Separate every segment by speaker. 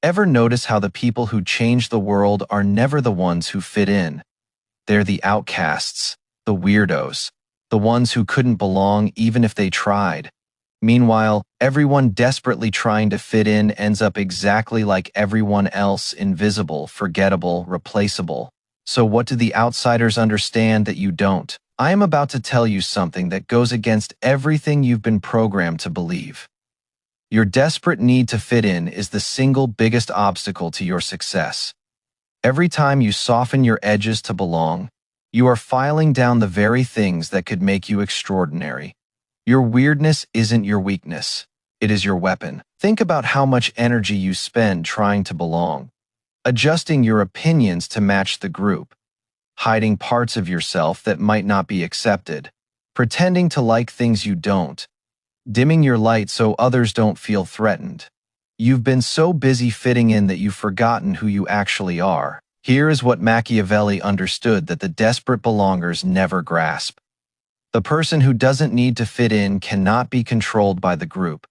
Speaker 1: Ever notice how the people who change the world are never the ones who fit in? They're the outcasts, the weirdos, the ones who couldn't belong even if they tried. Meanwhile, everyone desperately trying to fit in ends up exactly like everyone else, invisible, forgettable, replaceable. So what do the outsiders understand that you don't? I am about to tell you something that goes against everything you've been programmed to believe. Your desperate need to fit in is the single biggest obstacle to your success. Every time you soften your edges to belong, you are filing down the very things that could make you extraordinary. Your weirdness isn't your weakness. It is your weapon. Think about how much energy you spend trying to belong, adjusting your opinions to match the group, hiding parts of yourself that might not be accepted, pretending to like things you don't, dimming your light so others don't feel threatened. You've been so busy fitting in that you've forgotten who you actually are. Here is what Machiavelli understood that the desperate belongers never grasp. The person who doesn't need to fit in cannot be controlled by the group.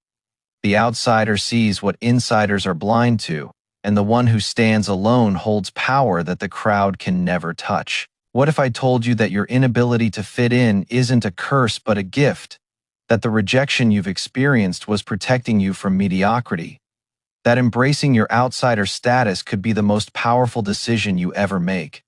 Speaker 1: The outsider sees what insiders are blind to, and the one who stands alone holds power that the crowd can never touch. What if I told you that your inability to fit in isn't a curse but a gift? That the rejection you've experienced was protecting you from mediocrity? That embracing your outsider status could be the most powerful decision you ever make?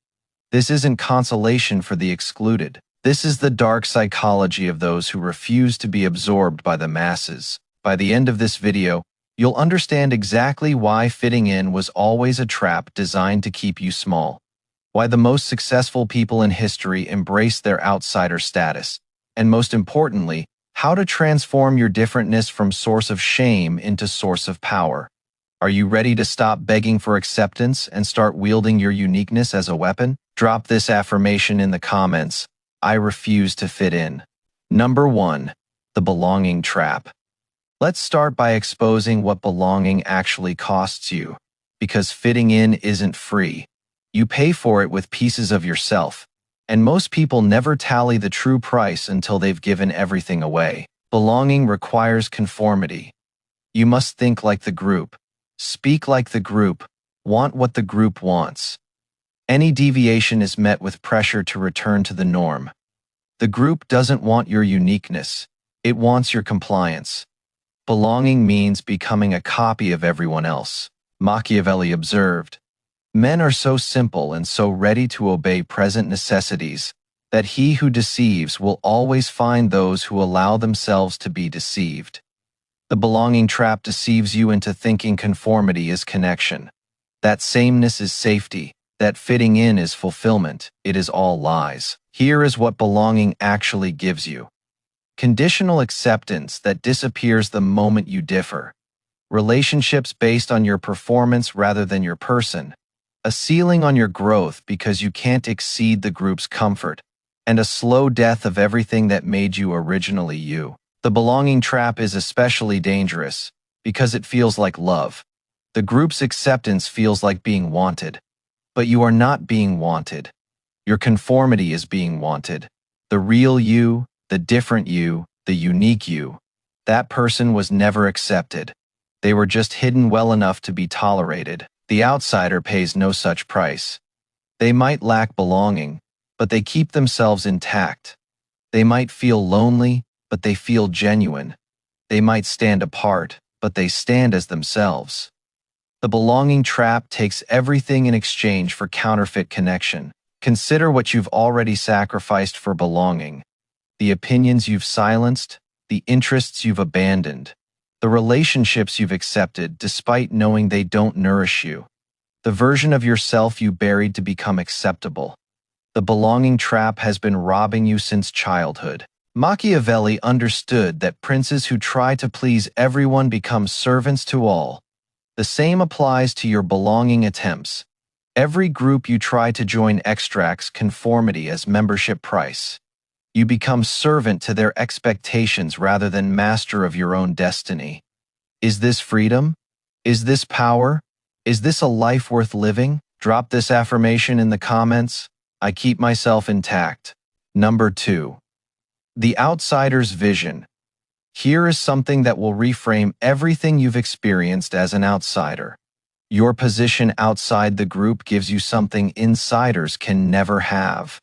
Speaker 1: This isn't consolation for the excluded. This is the dark psychology of those who refuse to be absorbed by the masses. By the end of this video, you'll understand exactly why fitting in was always a trap designed to keep you small, why the most successful people in history embraced their outsider status, and most importantly, how to transform your differentness from source of shame into source of power. Are you ready to stop begging for acceptance and start wielding your uniqueness as a weapon? Drop this affirmation in the comments. I refuse to fit in. Number 1. The belonging trap. Let's start by exposing what belonging actually costs you. Because fitting in isn't free. You pay for it with pieces of yourself. And most people never tally the true price until they've given everything away. Belonging requires conformity. You must think like the group, speak like the group, want what the group wants. Any deviation is met with pressure to return to the norm. The group doesn't want your uniqueness. It wants your compliance. Belonging means becoming a copy of everyone else. Machiavelli observed, "Men are so simple and so ready to obey present necessities that he who deceives will always find those who allow themselves to be deceived." The belonging trap deceives you into thinking conformity is connection, that sameness is safety, that fitting in is fulfillment. It is all lies. Here is what belonging actually gives you. Conditional acceptance that disappears the moment you differ. Relationships based on your performance rather than your person. A ceiling on your growth because you can't exceed the group's comfort. And a slow death of everything that made you originally you. The belonging trap is especially dangerous because it feels like love. The group's acceptance feels like being wanted. But you are not being wanted. Your conformity is being wanted. The real you, the different you, the unique you. That person was never accepted. They were just hidden well enough to be tolerated. The outsider pays no such price. They might lack belonging, but they keep themselves intact. They might feel lonely, but they feel genuine. They might stand apart, but they stand as themselves. The belonging trap takes everything in exchange for counterfeit connection. Consider what you've already sacrificed for belonging. The opinions you've silenced, the interests you've abandoned, the relationships you've accepted despite knowing they don't nourish you, the version of yourself you buried to become acceptable. The belonging trap has been robbing you since childhood. Machiavelli understood that princes who try to please everyone become servants to all. The same applies to your belonging attempts. Every group you try to join extracts conformity as membership price. You become servant to their expectations rather than master of your own destiny. Is this freedom? Is this power? Is this a life worth living? Drop this affirmation in the comments. I keep myself intact. Number 2. The outsider's vision. Here is something that will reframe everything you've experienced as an outsider. Your position outside the group gives you something insiders can never have.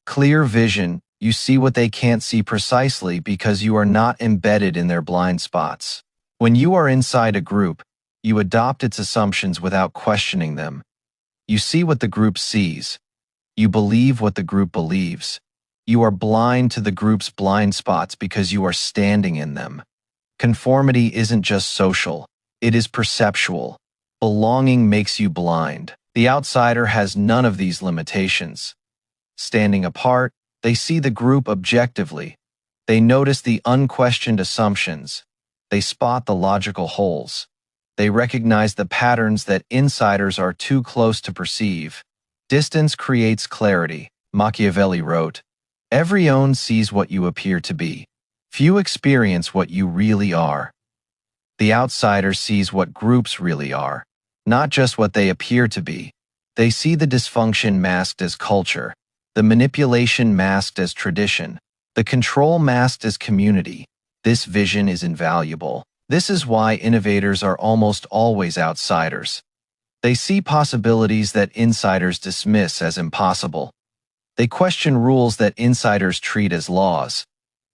Speaker 1: Clear vision, you see what they can't see precisely because you are not embedded in their blind spots. When you are inside a group, you adopt its assumptions without questioning them. You see what the group sees. You believe what the group believes. You are blind to the group's blind spots because you are standing in them. Conformity isn't just social, it is perceptual. Belonging makes you blind. The outsider has none of these limitations. Standing apart, they see the group objectively. They notice the unquestioned assumptions. They spot the logical holes. They recognize the patterns that insiders are too close to perceive. Distance creates clarity, Machiavelli wrote. Every own sees what you appear to be. Few experience what you really are. The outsider sees what groups really are, not just what they appear to be. They see the dysfunction masked as culture, the manipulation masked as tradition, the control masked as community. This vision is invaluable. This is why innovators are almost always outsiders. They see possibilities that insiders dismiss as impossible. They question rules that insiders treat as laws.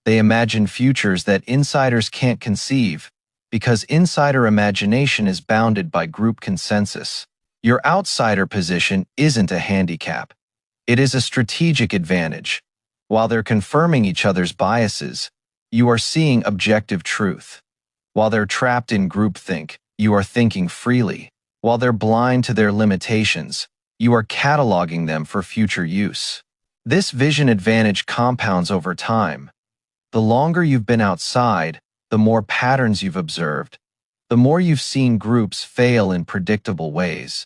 Speaker 1: They imagine futures that insiders can't conceive, because insider imagination is bounded by group consensus. Your outsider position isn't a handicap. It is a strategic advantage. While they're confirming each other's biases, you are seeing objective truth. While they're trapped in groupthink, you are thinking freely. While they're blind to their limitations, you are cataloging them for future use. This vision advantage compounds over time. The longer you've been outside, the more patterns you've observed, the more you've seen groups fail in predictable ways,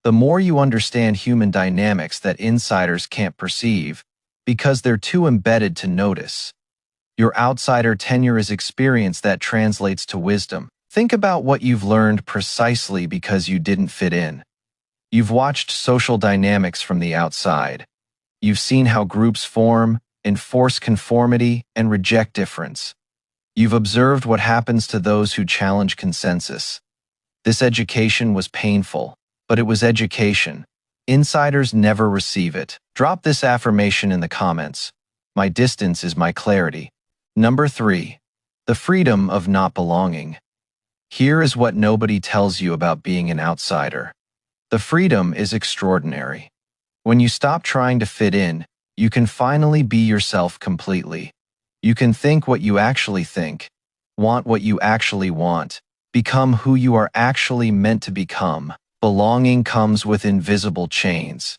Speaker 1: the more you understand human dynamics that insiders can't perceive because they're too embedded to notice. Your outsider tenure is experience that translates to wisdom. Think about what you've learned precisely because you didn't fit in. You've watched social dynamics from the outside. You've seen how groups form, enforce conformity, and reject difference. You've observed what happens to those who challenge consensus. This education was painful, but it was education. Insiders never receive it. Drop this affirmation in the comments. My distance is my clarity. Number 3. The freedom of not belonging. Here is what nobody tells you about being an outsider. The freedom is extraordinary. When you stop trying to fit in, you can finally be yourself completely. You can think what you actually think, want what you actually want, become who you are actually meant to become. Belonging comes with invisible chains.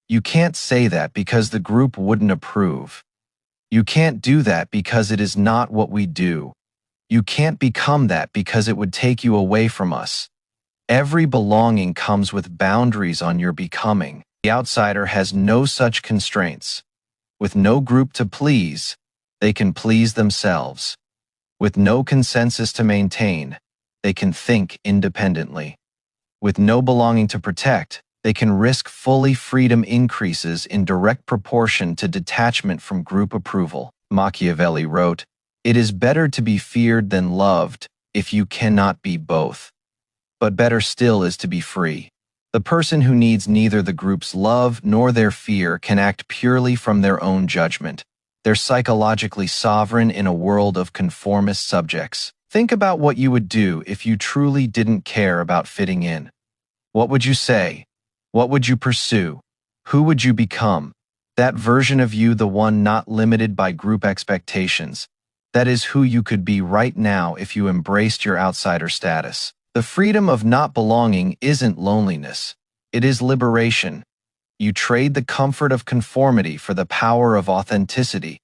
Speaker 1: You can't say that because the group wouldn't approve. You can't do that because it is not what we do. You can't become that because it would take you away from us. Every belonging comes with boundaries on your becoming. The outsider has no such constraints. With no group to please, they can please themselves. With no consensus to maintain, they can think independently. With no belonging to protect, they can risk fully. Freedom increases in direct proportion to detachment from group approval. Machiavelli wrote, "It is better to be feared than loved if you cannot be both. But better still is to be free." The person who needs neither the group's love nor their fear can act purely from their own judgment. They're psychologically sovereign in a world of conformist subjects. Think about what you would do if you truly didn't care about fitting in. What would you say? What would you pursue? Who would you become? That version of you, the one not limited by group expectations. That is who you could be right now if you embraced your outsider status. The freedom of not belonging isn't loneliness. It is liberation. You trade the comfort of conformity for the power of authenticity.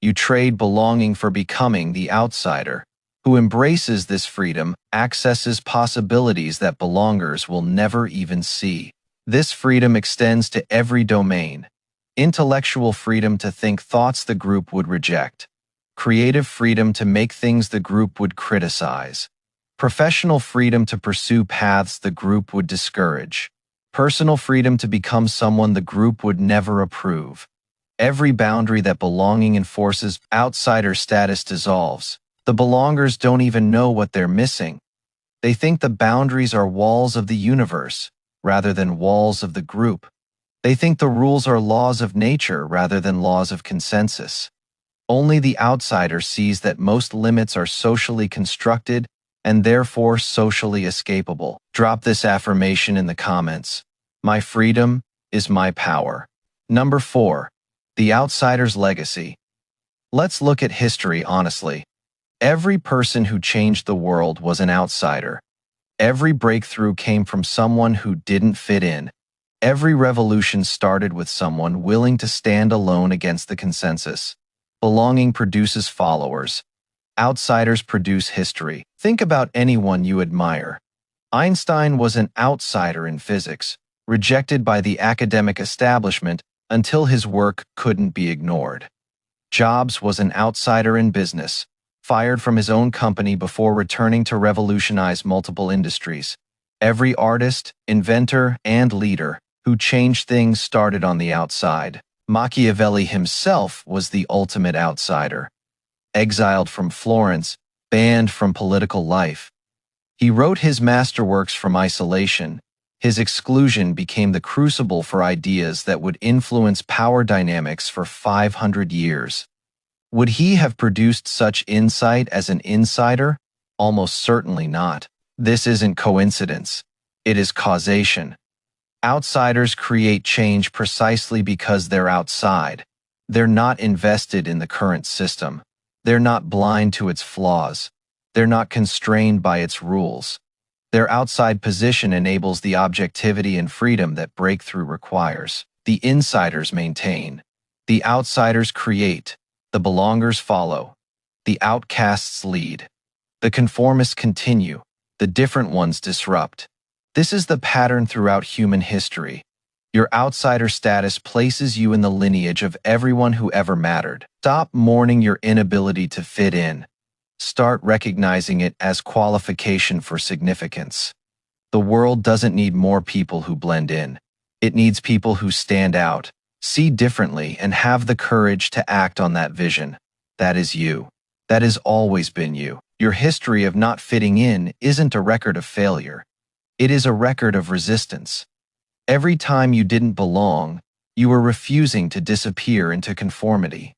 Speaker 1: You trade belonging for becoming. The outsider, who embraces this freedom, accesses possibilities that belongers will never even see. This freedom extends to every domain. Intellectual freedom to think thoughts the group would reject. Creative freedom to make things the group would criticize. Professional freedom to pursue paths the group would discourage. Personal freedom to become someone the group would never approve. Every boundary that belonging enforces, outsider status dissolves. The belongers don't even know what they're missing. They think the boundaries are walls of the universe rather than walls of the group. They think the rules are laws of nature rather than laws of consensus. Only the outsider sees that most limits are socially constructed and therefore socially escapable. Drop this affirmation in the comments. My freedom is my power. Number 4. The outsider's legacy. Let's look at history honestly. Every person who changed the world was an outsider. Every breakthrough came from someone who didn't fit in. Every revolution started with someone willing to stand alone against the consensus. Belonging produces followers. Outsiders produce history. Think about anyone you admire. Einstein was an outsider in physics, rejected by the academic establishment until his work couldn't be ignored. Jobs was an outsider in business, fired from his own company before returning to revolutionize multiple industries. Every artist, inventor, and leader who changed things started on the outside. Machiavelli himself was the ultimate outsider. Exiled from Florence, banned from political life. He wrote his masterworks from isolation. His exclusion became the crucible for ideas that would influence power dynamics for 500 years. Would he have produced such insight as an insider? Almost certainly not. This isn't coincidence. It is causation. Outsiders create change precisely because they're outside. They're not invested in the current system. They're not blind to its flaws. They're not constrained by its rules. Their outside position enables the objectivity and freedom that breakthrough requires. The insiders maintain. The outsiders create. The belongers follow. The outcasts lead. The conformists continue. The different ones disrupt. This is the pattern throughout human history. Your outsider status places you in the lineage of everyone who ever mattered. Stop mourning your inability to fit in. Start recognizing it as qualification for significance. The world doesn't need more people who blend in. It needs people who stand out, see differently, and have the courage to act on that vision. That is you. That has always been you. Your history of not fitting in isn't a record of failure. It is a record of resistance. Every time you didn't belong, you were refusing to disappear into conformity.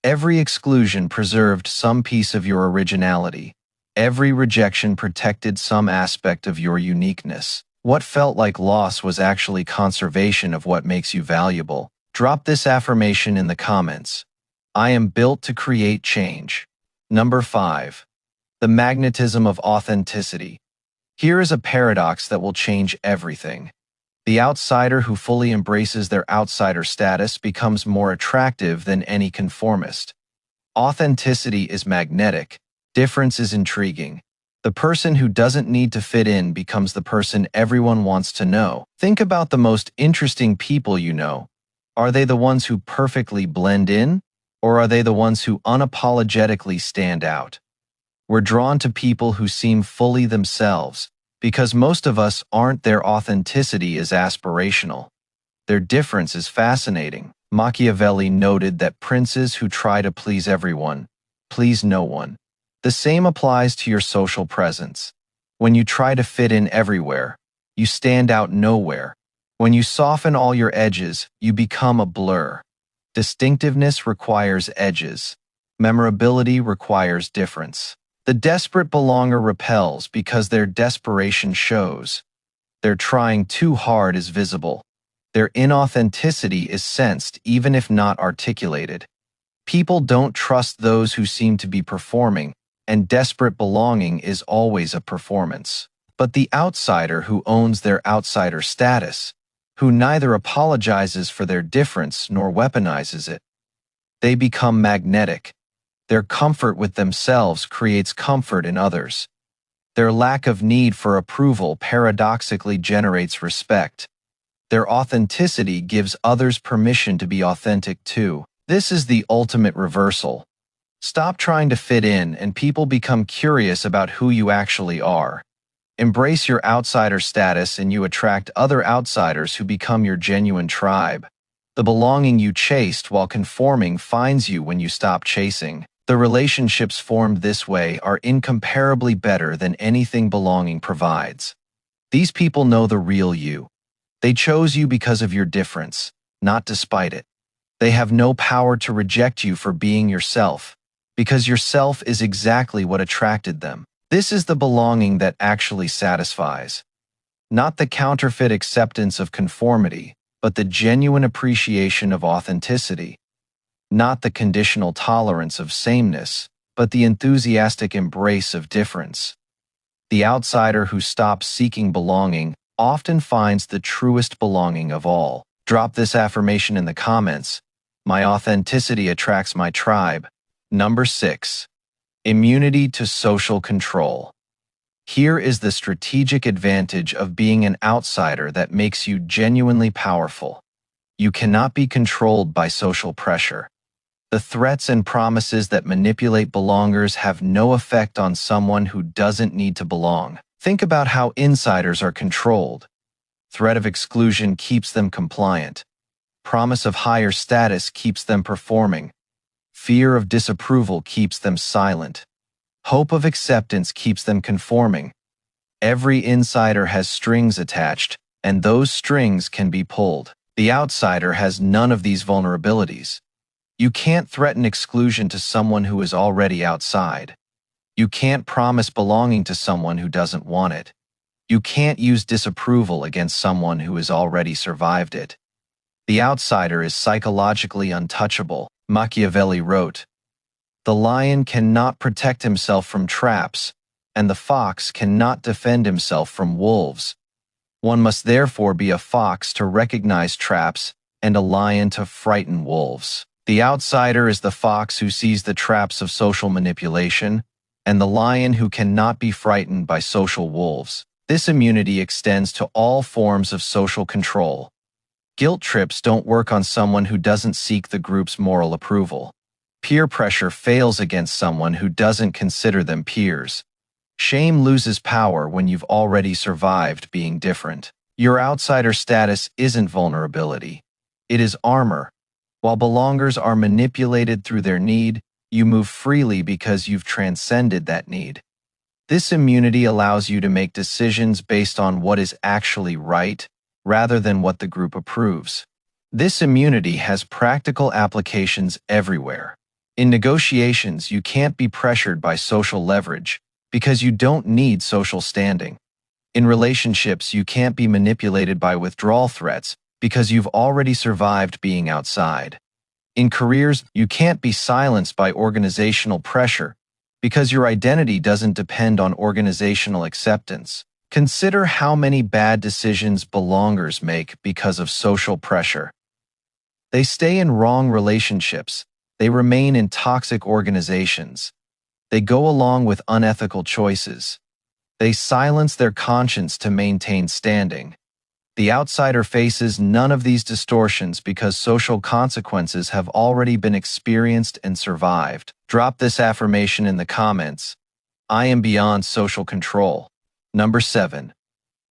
Speaker 1: Every exclusion preserved some piece of your originality. Every rejection protected some aspect of your uniqueness. What felt like loss was actually conservation of what makes you valuable. Drop this affirmation in the comments. I am built to create change. Number 5. The magnetism of authenticity. Here is a paradox that will change everything. The outsider who fully embraces their outsider status becomes more attractive than any conformist. Authenticity is magnetic. Difference is intriguing. The person who doesn't need to fit in becomes the person everyone wants to know. Think about the most interesting people you know. Are they the ones who perfectly blend in, or are they the ones who unapologetically stand out? We're drawn to people who seem fully themselves, because most of us aren't. Their authenticity is aspirational. Their difference is fascinating. Machiavelli noted that princes who try to please everyone please no one. The same applies to your social presence. When you try to fit in everywhere, you stand out nowhere. When you soften all your edges, you become a blur. Distinctiveness requires edges. Memorability requires difference. The desperate belonger repels because their desperation shows. Their trying too hard is visible. Their inauthenticity is sensed even if not articulated. People don't trust those who seem to be performing, and desperate belonging is always a performance. But the outsider who owns their outsider status, who neither apologizes for their difference nor weaponizes it, they become magnetic. Their comfort with themselves creates comfort in others. Their lack of need for approval paradoxically generates respect. Their authenticity gives others permission to be authentic too. This is the ultimate reversal. Stop trying to fit in and people become curious about who you actually are. Embrace your outsider status and you attract other outsiders who become your genuine tribe. The belonging you chased while conforming finds you when you stop chasing. The relationships formed this way are incomparably better than anything belonging provides. These people know the real you. They chose you because of your difference, not despite it. They have no power to reject you for being yourself, because yourself is exactly what attracted them. This is the belonging that actually satisfies. Not the counterfeit acceptance of conformity, but the genuine appreciation of authenticity. Not the conditional tolerance of sameness, but the enthusiastic embrace of difference. The outsider who stops seeking belonging often finds the truest belonging of all. Drop this affirmation in the comments. My authenticity attracts my tribe. Number 6. Immunity to social control. Here is the strategic advantage of being an outsider that makes you genuinely powerful. You cannot be controlled by social pressure. The threats and promises that manipulate belongers have no effect on someone who doesn't need to belong. Think about how insiders are controlled. Threat of exclusion keeps them compliant. Promise of higher status keeps them performing. Fear of disapproval keeps them silent. Hope of acceptance keeps them conforming. Every insider has strings attached, and those strings can be pulled. The outsider has none of these vulnerabilities. You can't threaten exclusion to someone who is already outside. You can't promise belonging to someone who doesn't want it. You can't use disapproval against someone who has already survived it. The outsider is psychologically untouchable. Machiavelli wrote, "The lion cannot protect himself from traps, and the fox cannot defend himself from wolves. One must therefore be a fox to recognize traps and a lion to frighten wolves." The outsider is the fox who sees the traps of social manipulation, and the lion who cannot be frightened by social wolves. This immunity extends to all forms of social control. Guilt trips don't work on someone who doesn't seek the group's moral approval. Peer pressure fails against someone who doesn't consider them peers. Shame loses power when you've already survived being different. Your outsider status isn't vulnerability. It is armor. While belongers are manipulated through their need, you move freely because you've transcended that need. This immunity allows you to make decisions based on what is actually right, rather than what the group approves. This immunity has practical applications everywhere. In negotiations, you can't be pressured by social leverage, because you don't need social standing. In relationships, you can't be manipulated by withdrawal threats, because you've already survived being outside. In careers, you can't be silenced by organizational pressure, because your identity doesn't depend on organizational acceptance. Consider how many bad decisions belongers make because of social pressure. They stay in wrong relationships. They remain in toxic organizations. They go along with unethical choices. They silence their conscience to maintain standing. The outsider faces none of these distortions because social consequences have already been experienced and survived. Drop this affirmation in the comments. I am beyond social control. Number 7.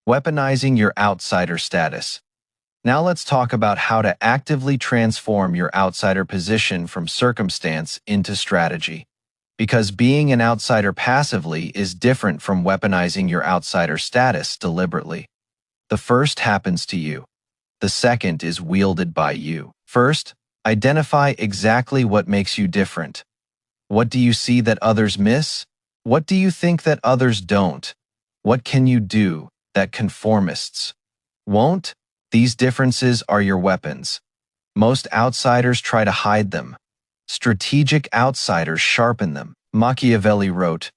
Speaker 1: Weaponizing your outsider status. Now let's talk about how to actively transform your outsider position from circumstance into strategy. Because being an outsider passively is different from weaponizing your outsider status deliberately. The first happens to you. The second is wielded by you. First, identify exactly what makes you different. What do you see that others miss? What do you think that others don't? What can you do that conformists won't? These differences are your weapons. Most outsiders try to hide them. Strategic outsiders sharpen them. Machiavelli wrote,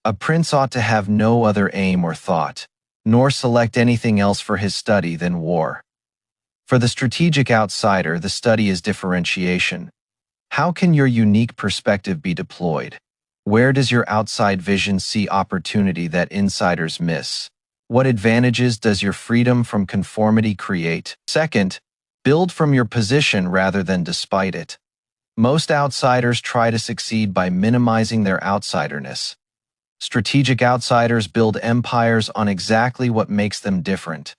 Speaker 1: "A prince ought to have no other aim or thought, nor select anything else for his study than war." For the strategic outsider, the study is differentiation. How can your unique perspective be deployed? Where does your outside vision see opportunity that insiders miss? What advantages does your freedom from conformity create? Second, build from your position rather than despite it. Most outsiders try to succeed by minimizing their outsiderness. Strategic outsiders build empires on exactly what makes them different.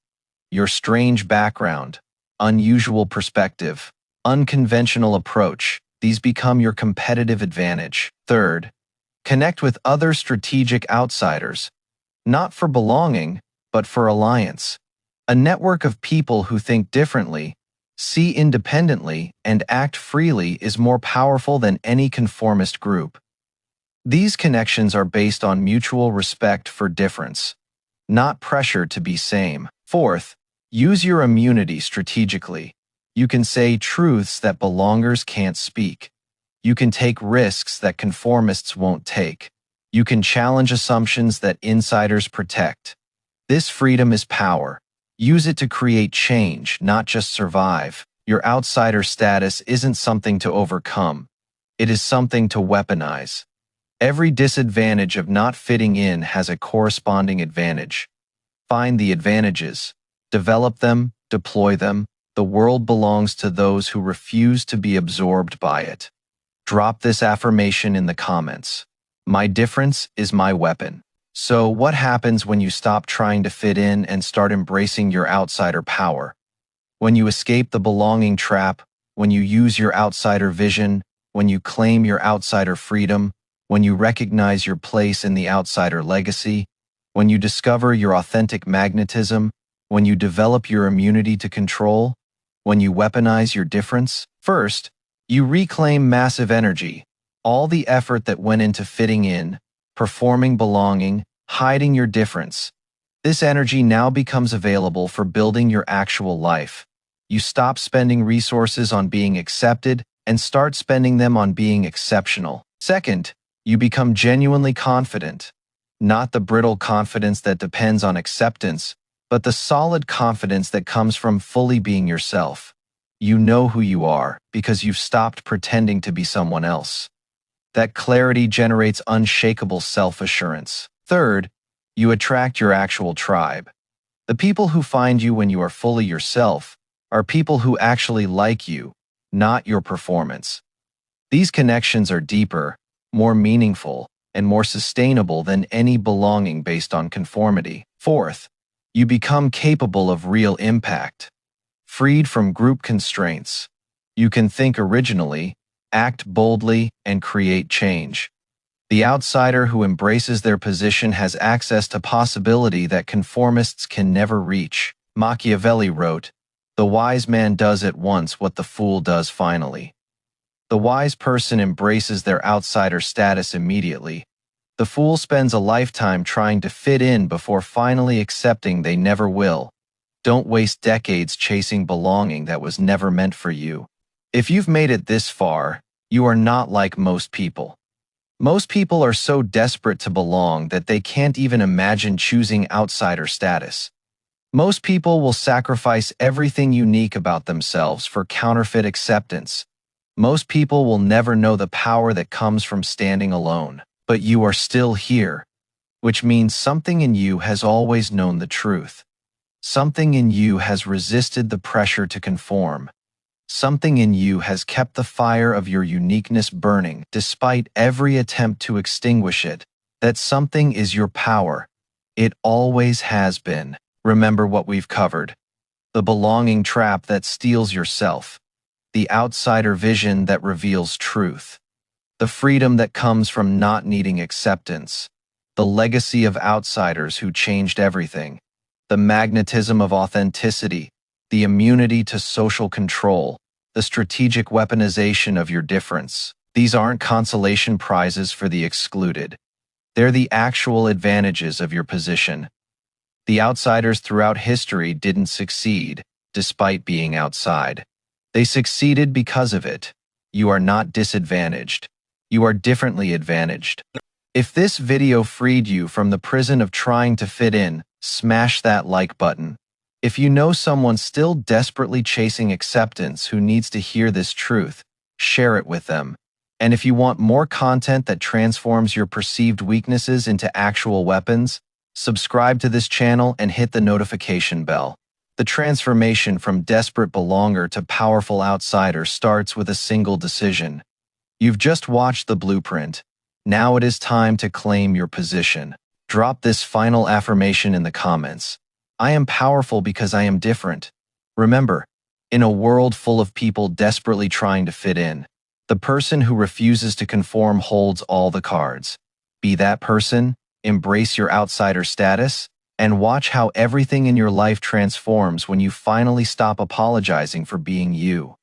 Speaker 1: Your strange background, unusual perspective, unconventional approach. These become your competitive advantage. Third, connect with other strategic outsiders, not for belonging, but for alliance. A network of people who think differently, see independently, and act freely is more powerful than any conformist group. These connections are based on mutual respect for difference, not pressure to be same. Fourth, use your immunity strategically. You can say truths that belongers can't speak. You can take risks that conformists won't take. You can challenge assumptions that insiders protect. This freedom is power. Use it to create change, not just survive. Your outsider status isn't something to overcome. It is something to weaponize. Every disadvantage of not fitting in has a corresponding advantage. Find the advantages, develop them, deploy them. The world belongs to those who refuse to be absorbed by it. Drop this affirmation in the comments. My difference is my weapon. So, what happens when you stop trying to fit in and start embracing your outsider power? When you escape the belonging trap, when you use your outsider vision, when you claim your outsider freedom, when you recognize your place in the outsider legacy, when you discover your authentic magnetism, when you develop your immunity to control, when you weaponize your difference, first, you reclaim massive energy, all the effort that went into fitting in, performing belonging, hiding your difference. This energy now becomes available for building your actual life. You stop spending resources on being accepted and start spending them on being exceptional. Second, you become genuinely confident, not the brittle confidence that depends on acceptance, but the solid confidence that comes from fully being yourself. You know who you are because you've stopped pretending to be someone else. That clarity generates unshakable self-assurance. Third, you attract your actual tribe. The people who find you when you are fully yourself are people who actually like you, not your performance. These connections are deeper, more meaningful, and more sustainable than any belonging based on conformity. Fourth, you become capable of real impact. Freed from group constraints, you can think originally, act boldly, and create change. The outsider who embraces their position has access to possibility that conformists can never reach. Machiavelli wrote, "The wise man does at once what the fool does finally." The wise person embraces their outsider status immediately. The fool spends a lifetime trying to fit in before finally accepting they never will. Don't waste decades chasing belonging that was never meant for you. If you've made it this far, you are not like most people. Most people are so desperate to belong that they can't even imagine choosing outsider status. Most people will sacrifice everything unique about themselves for counterfeit acceptance. Most people will never know the power that comes from standing alone. But you are still here, which means something in you has always known the truth. Something in you has resisted the pressure to conform. Something in you has kept the fire of your uniqueness burning despite every attempt to extinguish it. That something is your power. It always has been. Remember what we've covered. The belonging trap that steals yourself. The outsider vision that reveals truth. The freedom that comes from not needing acceptance. The legacy of outsiders who changed everything. The magnetism of authenticity. The immunity to social control. The strategic weaponization of your difference. These aren't consolation prizes for the excluded. They're the actual advantages of your position. The outsiders throughout history didn't succeed, despite being outside. They succeeded because of it. You are not disadvantaged. You are differently advantaged. If this video freed you from the prison of trying to fit in, smash that like button. If you know someone still desperately chasing acceptance who needs to hear this truth, share it with them. And if you want more content that transforms your perceived weaknesses into actual weapons, subscribe to this channel and hit the notification bell. The transformation from desperate belonger to powerful outsider starts with a single decision. You've just watched the blueprint. Now it is time to claim your position. Drop this final affirmation in the comments. I am powerful because I am different. Remember, in a world full of people desperately trying to fit in, The person who refuses to conform holds all the cards. Be that person, embrace your outsider status, and watch how everything in your life transforms when you finally stop apologizing for being you.